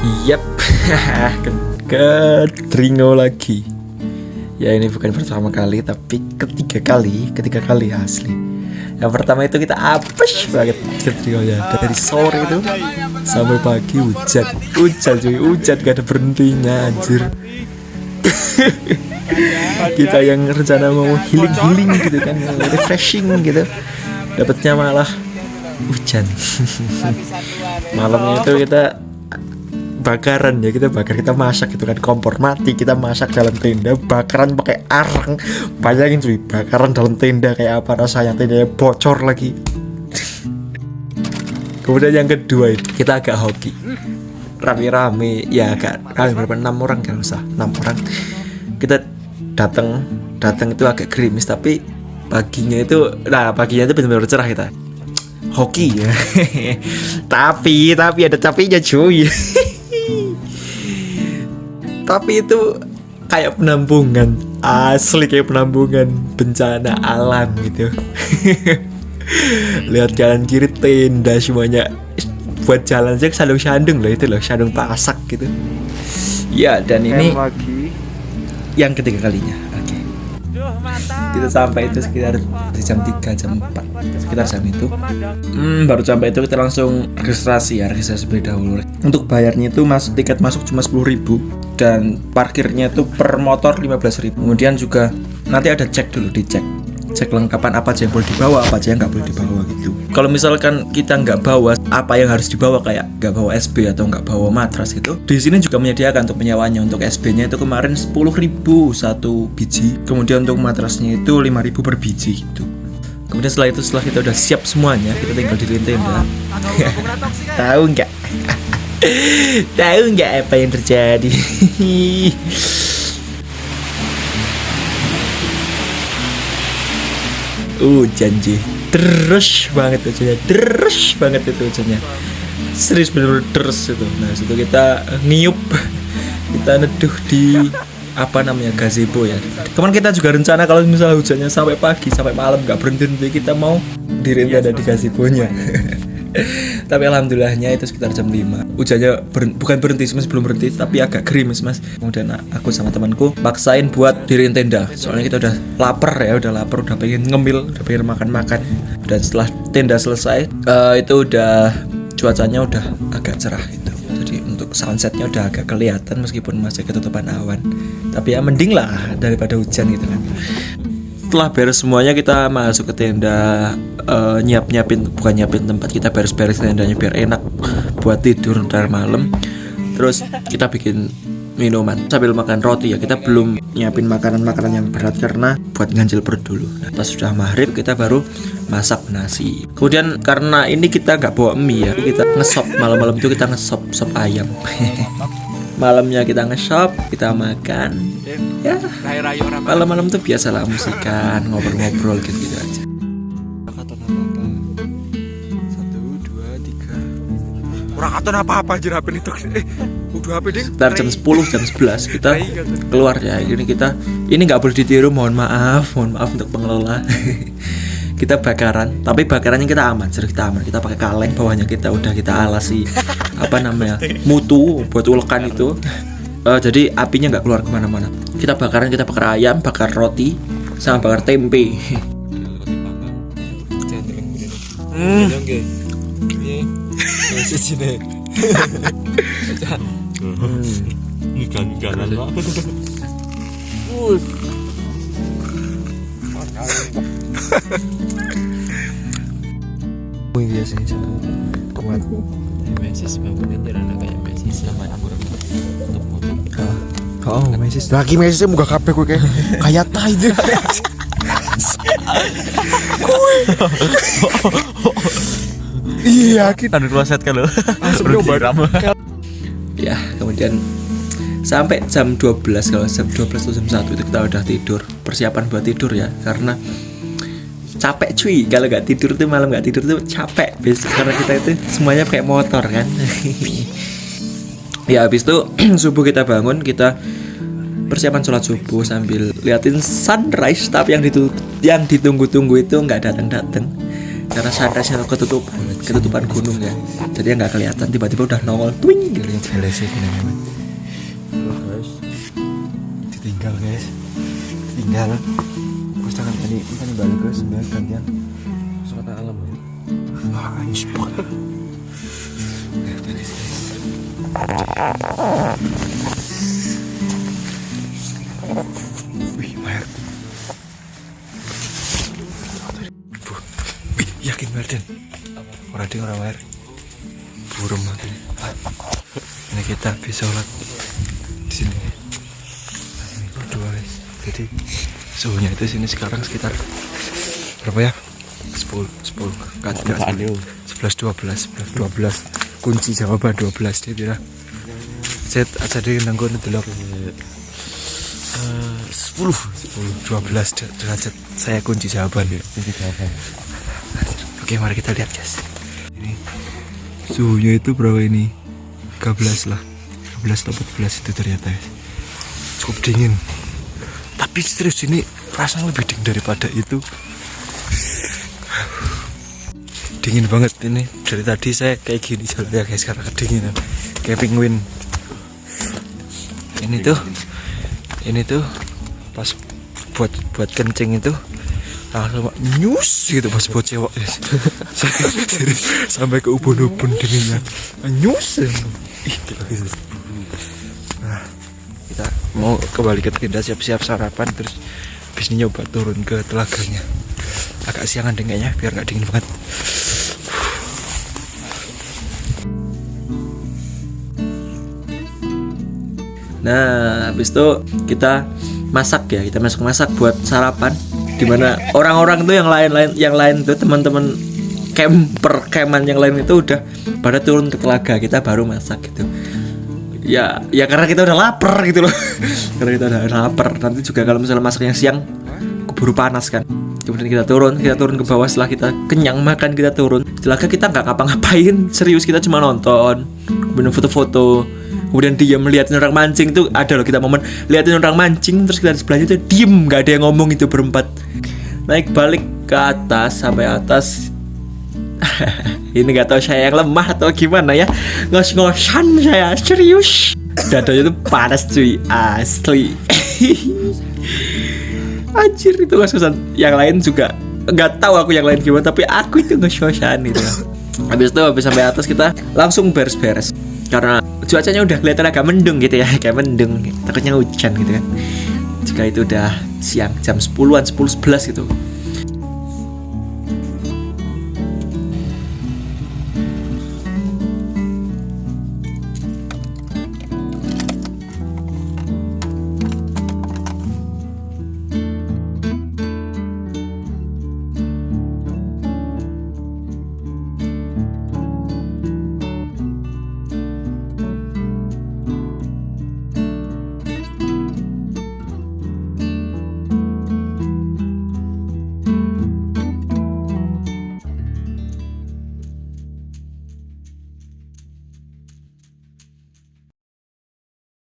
Yap, ke Tringo lagi. Ya ini bukan pertama kali, tapi ketiga kali asli. Yang pertama itu kita apes banget ke Tringo ya. Dari sore itu sampai pagi hujan cuy, hujan gak ada berhentinya anjir. Kita yang rencana mau healing gitu kan, refreshing gitu, dapatnya malah hujan. Malamnya itu kita bakaran ya, kita masak gitu kan, kompor mati, kita masak dalam tenda, bakaran pakai arang. Bayangin cuy, bakaran dalam tenda kayak apa rasanya, tendanya bocor lagi. Kemudian yang kedua itu kita agak hoki, rame-rame ya, agak rame, berapa, 6 orang kan, usah 6 orang. Kita datang itu agak gerimis, tapi paginya itu benar-benar cerah kita. Hoki ya. tapi ada capeknya cuy. Tapi itu kayak penampungan, asli kayak penampungan bencana alam gitu. Lihat kanan kiri tenda semuanya, buat jalan aja sandung lah, itu loh, sandung pasak gitu. Ya, dan ini yang ketiga kalinya. Oke. Kita sampai itu sekitar di jam 3, jam 4, sekitar jam itu. Baru sampai itu kita langsung registrasi sepeda dahulu. Untuk bayarnya itu tiket masuk cuma 10.000 dan parkirnya itu per motor 15.000. Kemudian juga nanti ada cek lengkapan apa aja yang boleh dibawa, apa aja yang nggak boleh dibawa gitu. Kalau misalkan kita nggak bawa apa yang harus dibawa, kayak nggak bawa SB atau nggak bawa matras gitu, di sini juga menyediakan untuk penyewanya. Untuk SB-nya itu kemarin 10.000 satu biji, kemudian untuk matrasnya itu 5.000 per biji gitu. Kemudian setelah kita udah siap semuanya, kita tinggal di tenda. Tahu nggak apa yang terjadi? Janji terus banget itu hujannya, serius bener-bener terus itu. Nah situ kita niup, kita neduh di gazebo ya. Kemarin kita juga rencana kalau misalnya hujannya sampai pagi sampai malam nggak berhenti, kita mau diri ada di gazebonya. Tapi alhamdulillahnya itu sekitar jam 5 hujannya bukan berhenti, belum berhenti, tapi agak gerimis mas. Kemudian aku sama temanku paksain buat diriin tenda, soalnya kita udah lapar, udah pengen ngemil, udah pengen makan. Dan setelah tenda selesai, itu udah cuacanya udah agak cerah gitu. Jadi untuk sunsetnya udah agak kelihatan meskipun masih ketutupan awan, tapi ya mending lah daripada hujan gitu kan. Setelah beres semuanya, kita masuk ke tenda, nyiapin tempat, kita beres tendanya biar enak buat tidur ntar malam. Terus kita bikin minuman sambil makan roti ya. Kita belum nyiapin makanan yang berat karena buat ganjil perut dulu. Nah, pas sudah maghrib kita baru masak nasi. Kemudian karena ini kita nggak bawa mie ya, kita ngesop malam itu, kita ngesop sop ayam. Malamnya kita nge-shop, kita makan. Ya, malam-malam tuh biasalah musikan, ngobrol-ngobrol gitu aja. Katon apa-apa. 1, 2, 3. Ora katon apa-apa anjir, HP itu. Udah HP ding. Sekitar jam 10, jam 11 kita keluar ya. Ini nggak boleh ditiru, mohon maaf untuk pengelola. Kita bakaran, tapi bakarannya kita aman. Kita pakai kaleng, bawahnya kita alasi mutu buat ulekan itu. Jadi apinya nggak keluar kemana-mana. Kita bakar ayam, bakar roti, sama bakar tempe. Iya sih, kuat. Mesis bangunin jalan kayak Mesis sama Amur untuk motor. Oh, Mesis. Lagi Mesis muka kabeh kowe kayak tai itu. Iya, kita anu kloset kan lo. Ya, kemudian sampai jam 12, kalau jam 12 atau jam 1 itu kita udah tidur, persiapan buat tidur ya, karena capek cuy. Kalau nggak tidur tuh, malam nggak tidur tuh capek. Karena kita itu semuanya pakai motor kan. Ya habis itu subuh kita bangun, kita persiapan sholat subuh sambil liatin sunrise. Tapi yang ditunggu-tunggu itu nggak datang. karena sunrise-nya ketutupan gunung ya, jadi nggak kelihatan, tiba-tiba udah nongol twing gitu. Lihat jelas sih benar-benar. Guys, ditinggal guys, tinggal. Terus tangan tadi balik ke sebelah gantian. Suara alam ya. Wah, anjir. Wih, mayat. Wih, yakin Martin. Orang dia orang mayat. Burung lagi. Ini kita bisa sholat di sini. Dua guys. Jadi suhunya itu sini sekarang sekitar berapa ya? 10 enggak 11 12 kunci jawaban 12 dia bilang set aja dia nanggung dulu 10 12 derajat saya kunci jawaban ya. Oke, mari kita lihat guys. Ini suhunya itu berapa ini? 13 lah, 13 atau 14 itu ternyata ya. Cukup dingin, tapi serius ini rasanya lebih dingin daripada itu. Dingin banget ini. Dari tadi saya kayak gini jalannya guys karena kedinginan. Kayak penguin. Ini tuh pas buat kencing itu langsung nyus gitu pas buat cewek guys. Sampai ke ubun-ubun dinginnya. Nyus. Ih, gila gitu. Nah, kita mau kembali ke tenda siap-siap sarapan terus bisnya nyoba turun ke telaganya. Agak siangan dengenya biar nggak dingin banget. Nah, habis itu kita masak ya, kita masak buat sarapan. Dimana orang-orang tuh yang lain tuh teman-teman keman yang lain itu udah pada turun ke telaga, kita baru masak gitu. Ya karena kita udah lapar gitu loh. Karena kita udah lapar. Nanti juga kalau misalnya masak yang siang keburu panas kan. Kemudian kita turun ke bawah setelah kita kenyang makan, kita turun. Telaga kita nggak ngapa-ngapain, serius kita cuma nonton, kemudian foto-foto. Kemudian diam liatin orang mancing tuh ada loh, kita momen liatin orang mancing terus kita di sebelahnya tuh diem, nggak ada yang ngomong, itu berempat naik balik ke atas sampai atas. Ini nggak tahu saya yang lemah atau gimana ya, ngos-ngosan saya serius, dadanya tuh panas cuy asli. Anjir, itu ngos-ngosan. Yang lain juga nggak tahu aku yang lain gimana, tapi aku itu ngos-ngosan gitu. Habis sampai atas kita langsung beres-beres karena cuacanya udah kelihatan agak mendung gitu ya, kayak mendung, takutnya hujan gitu kan. Jika itu udah siang jam 10-an 10-11 gitu.